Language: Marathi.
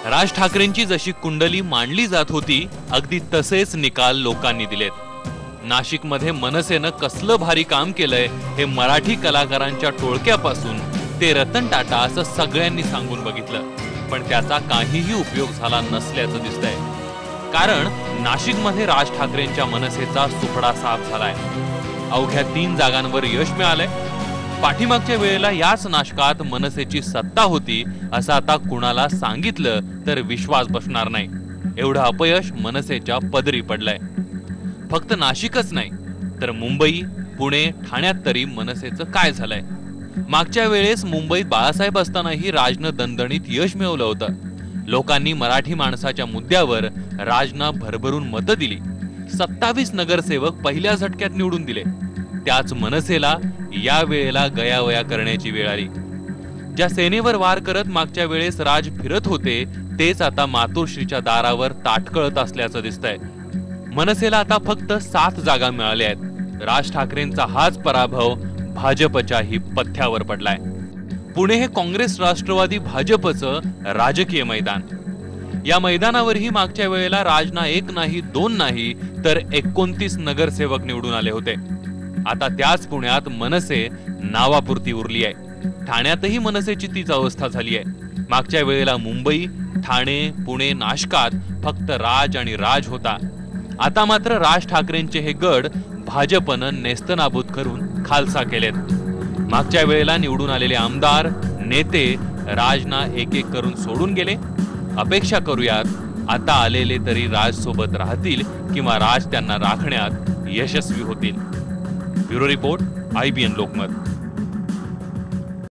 राज ठाकरेंची जशी कुंडली मांडली जात होती अगदी तसेच निकाल लोकांनी दिलेत। नाशिकमध्ये मनसेनं कसलं भारी काम केलंय हे मराठी कलाकारांच्या टोळक्यापासून ते रतन टाटा असं सगळ्यांनी सांगून बघितलं, पण त्याचा काहीही उपयोग झाला नसल्याचं दिसतंय। कारण नाशिकमध्ये राज ठाकरेंच्या मनसेचा सुपडा साफ झालाय। अवघ्या 3 जागांवर यश मिळालंय। पाठीमागच्या वेळेला याच नाशकात मनसेची सत्ता होती असं आता कुणाला सांगितलं तर विश्वास बसणार नाही। एवढं अपयश मनसेच्या पदरी पडलंय। फक्त नाशिकच नाही तर मुंबई, पुणे, ठाण्यात तरी मनसेचं काय झालंय? मागच्या वेळेस मुंबईत बाळासाहेब असतानाही राजनं दणदणीत यश मिळवलं होतं। लोकांनी मराठी माणसाच्या मुद्द्यावर राजना भरभरून मतं दिली। 27 नगरसेवक पहिल्या झटक्यात निवडून दिले। त्याच मनसेला या वेळेला गयावया करण्याची वेळ आली। ज्या सेनेवर वार करत मागच्या वेळेस राज फिरत होते तेच आता मातोश्रीच्या दारावर ताटकळत असल्याचं दिसतंय। मनसेला आता फक्त 7 जागा मिळाल्या आहेत। राज ठाकरेंचा हाच पराभव भाजपच्याही पथ्यावर पडलाय। पुणे हे काँग्रेस, राष्ट्रवादी, भाजपचं राजकीय मैदान। या मैदानावरही मागच्या वेळेला राजना 1 नाही 2 नाही तर 29 नगरसेवक निवडून आले होते। आता त्याच पुण्यात मनसे नावापुरती उरली आहे। ठाण्यातही मनसेची तीच अवस्था झाली आहे। मागच्या वेळेला मुंबई, ठाणे, पुणे, नाशकात फक्त राज आणि राज होता। आता मात्र राज ठाकरेंचे हे गड भाजपनं नेस्तनाबूत करून खालसा केलेत। मागच्या वेळेला निवडून आलेले आमदार, नेते राजना एक एक करून सोडून गेले। अपेक्षा करूयात आता आलेले तरी राज सोबत राहतील किंवा राज त्यांना राखण्यात यशस्वी होतील। Bureau report, IBN Lokmat.